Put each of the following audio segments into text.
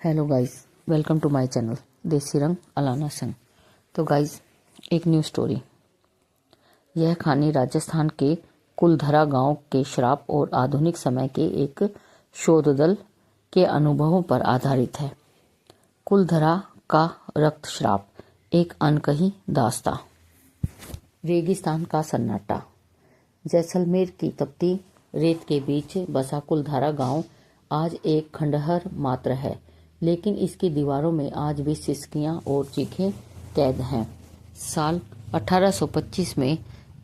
Hello guys, welcome to my channel Desi Rang Alana Singh. तो guys, एक new story. यह कहानी राजस्थान के कुलधरा गांव के श्राप और आधुनिक समय के एक शोध दल के अनुभवों पर आधारित है। कुलधरा का रक्त श्राप, एक अनकही दास्तां। रेगिस्तान का सन्नाटा। जैसलमेर की तपती रेत के बीच बसा कुलधरा गांव आज एक खंडहर मात्र है, लेकिन इसकी दीवारों में आज भी सिसकियां और चीखें कैद हैं। साल 1825 में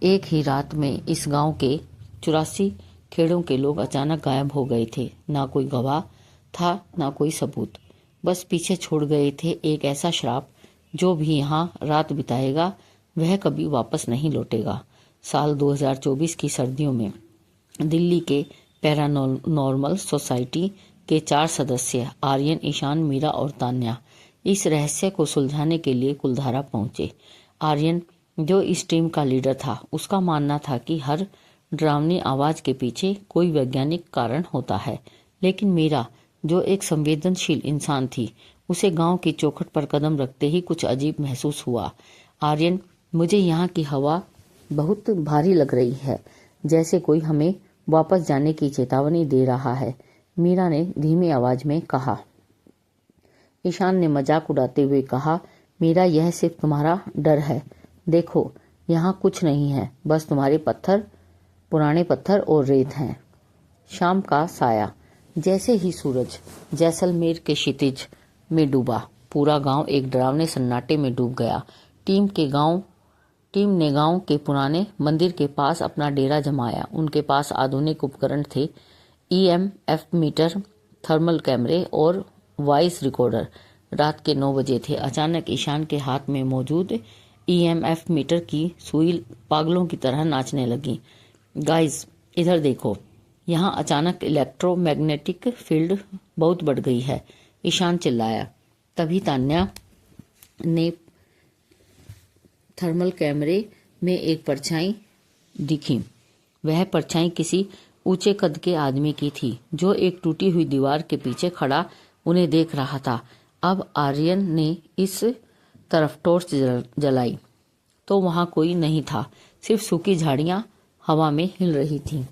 एक ही रात में इस गांव के 84 खेड़ों के लोग अचानक गायब हो गए थे। ना कोई गवाह था, ना कोई सबूत। बस पीछे छोड़ गए थे एक ऐसा श्राप, जो भी यहाँ रात बिताएगा वह कभी वापस नहीं लौटेगा। साल 2024 की सर्दियों में दिल्ली के पैरानॉर्मल सोसाइटी के 4 सदस्य आर्यन, ईशान, मीरा और तान्या इस रहस्य को सुलझाने के लिए कुलधरा पहुंचे। आर्यन, जो इस टीम का लीडर था, उसका मानना था कि हर डरावनी आवाज के पीछे कोई वैज्ञानिक कारण होता है। लेकिन मीरा, जो एक संवेदनशील इंसान थी, उसे गांव की चौखट पर कदम रखते ही कुछ अजीब महसूस हुआ। आर्यन, मुझे यहाँ की हवा बहुत भारी लग रही है, जैसे कोई हमें वापस जाने की चेतावनी दे रहा है, मीरा ने धीमी आवाज में कहा। ईशान ने मजाक उड़ाते हुए कहा, मीरा, यह सिर्फ तुम्हारा डर है। देखो, यहाँ कुछ नहीं है, बस तुम्हारे पत्थर, पुराने पत्थर और रेत हैं। शाम का साया। जैसे ही सूरज जैसलमेर के क्षितिज में डूबा, पूरा गांव एक डरावने सन्नाटे में डूब गया। टीम ने गांव के पुराने मंदिर के पास अपना डेरा जमाया। उनके पास आधुनिक उपकरण थे, EMF मीटर, थर्मल कैमरे और वॉइस रिकॉर्डर। रात के 9 बजे थे। अचानक ईशान के हाथ में मौजूद EMF मीटर की सुई पागलों की तरह नाचने लगी। गाइस, इधर देखो, यहाँ अचानक इलेक्ट्रोमैग्नेटिक फील्ड बहुत बढ़ गई है, ईशान चिल्लाया। तभी तान्या ने थर्मल कैमरे में एक परछाई दिखी। वह परछाई किसी ऊंचे कद के आदमी की थी, जो एक टूटी हुई दीवार के पीछे खड़ा उन्हें देख रहा था। अब आर्यन ने इस तरफ टॉर्च जलाई तो वहां कोई नहीं था, सिर्फ सूखी झाड़ियां हवा में हिल रही थीं।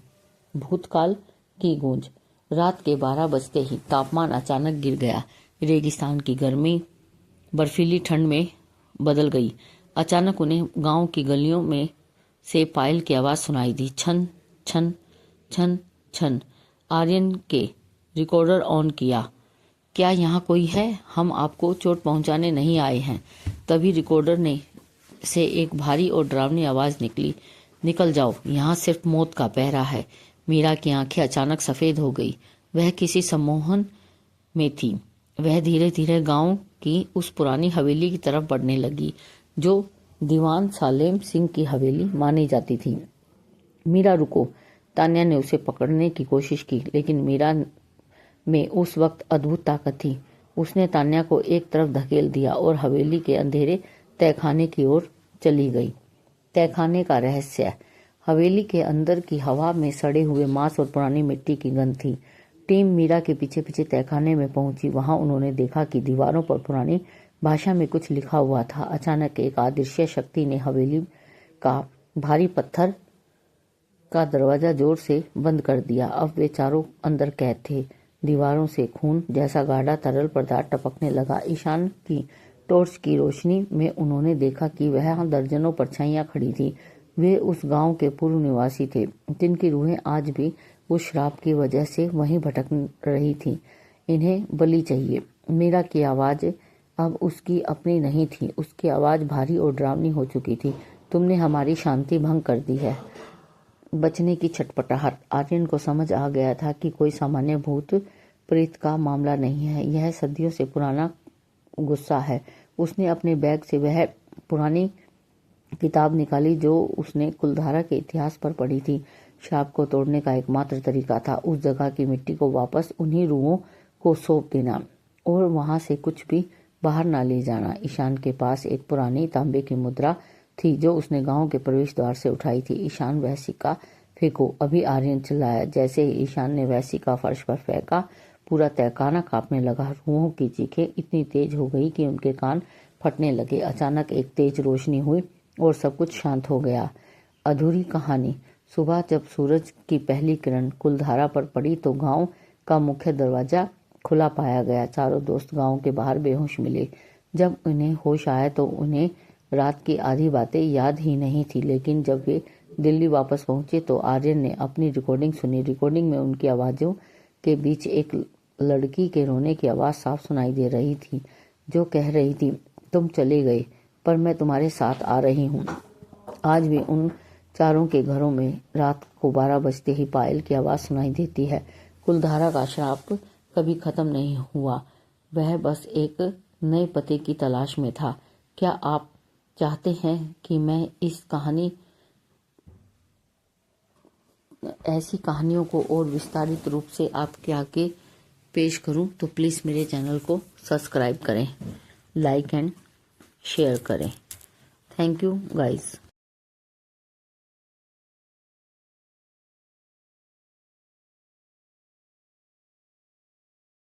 भूतकाल की गूंज। रात के 12 बजते ही तापमान अचानक गिर गया। रेगिस्तान की गर्मी बर्फीली ठंड में बदल गई। अचानक उन्हें गांव की गलियों में से पायल की आवाज सुनाई दी। छन छन छन छन। आर्यन के रिकॉर्डर ऑन किया। क्या यहाँ कोई है? हम आपको चोट पहुंचाने नहीं आए हैं। तभी रिकॉर्डर ने से एक भारी और डरावनी आवाज निकली। निकल जाओ, यहाँ सिर्फ मौत का पहरा है। मीरा की आंखें अचानक सफेद हो गई। वह किसी सम्मोहन में थी। वह धीरे धीरे गांव की उस पुरानी हवेली की तरफ बढ़ने लगी, जो दीवान सालेम सिंह की हवेली मानी जाती थी। मीरा, रुको। तान्या ने उसे पकड़ने की कोशिश की, लेकिन मीरा में उस वक्त अद्भुत ताकत थी। उसने तान्या को एक तरफ धकेल दिया और हवेली के अंधेरे तहखाने की ओर चली गई। तहखाने का रहस्य। हवेली के अंदर की हवा में सड़े हुए मांस और पुरानी मिट्टी की गंध थी। टीम मीरा के पीछे पीछे तहखाने में पहुंची। वहां उन्होंने देखा कि दीवारों पर पुरानी भाषा में कुछ लिखा हुआ था। अचानक एक अदृश्य शक्ति ने हवेली का भारी पत्थर का दरवाजा जोर से बंद कर दिया। अब वे चारों अंदर कैद थे। दीवारों से खून जैसा गाढ़ा तरल पदार्थ टपकने लगा। ईशान की टॉर्च की रोशनी में उन्होंने देखा कि वह दर्जनों परछाइयां खड़ी थी। वे उस गांव के पूर्व निवासी थे, जिनकी रूहें आज भी उस श्राप की वजह से वहीं भटक रही थी। इन्हें बलि चाहिए। मीरा की आवाज अब उसकी अपनी नहीं थी। उसकी आवाज भारी और डरावनी हो चुकी थी। तुमने हमारी शांति भंग कर दी है। बचने की छटपटाहट। आर्यन को समझ आ गया था कि कोई सामान्य भूत प्रेत का मामला नहीं है, यह सदियों से पुराना गुस्सा है। उसने अपने बैग से वह पुरानी किताब निकाली जो उसने कुलधरा के इतिहास पर पढ़ी थी। श्राप को तोड़ने का एकमात्र तरीका था उस जगह की मिट्टी को वापस उन्हीं रूहों को सौंप देना और वहां से कुछ भी बाहर ना ले जाना। ईशान के पास एक पुरानी तांबे की मुद्रा थी, जो उसने गांव के प्रवेश द्वार से उठाई थी। ईशान, वह सिक्का फेंको, अभी आर्यन चिल्लाया। जैसे ही ईशान ने वह सिक्का फर्श पर फेंका, पूरा तहखाना कांपने लगा। रूहों की चीखें इतनी तेज हो गई कि उनके कान फटने लगे। अचानक एक तेज रोशनी हुई और सब कुछ शांत हो गया। अधूरी कहानी। सुबह जब सूरज की पहली किरण कुलधारा पर पड़ी तो गांव का मुख्य दरवाजा खुला पाया गया। चारों दोस्त गांव के बाहर बेहोश मिले। जब उन्हें होश आया तो उन्हें रात की आधी बातें याद ही नहीं थी, लेकिन जब वे दिल्ली वापस पहुंचे तो आर्यन ने अपनी रिकॉर्डिंग सुनी। रिकॉर्डिंग में उनकी आवाज़ों के बीच एक लड़की के रोने की आवाज़ साफ सुनाई दे रही थी, जो कह रही थी, तुम चले गए पर मैं तुम्हारे साथ आ रही हूँ। आज भी उन चारों के घरों में रात को 12 बजते ही पायल की आवाज़ सुनाई देती है। कुलधारा का श्राप कभी खत्म नहीं हुआ, वह बस एक नए पते की तलाश में था। क्या आप चाहते हैं कि मैं इस कहानी ऐसी कहानियों को और विस्तारित रूप से आपके आगे पेश करूं? तो प्लीज़ मेरे चैनल को सब्सक्राइब करें, लाइक एंड शेयर करें। Thank you guys.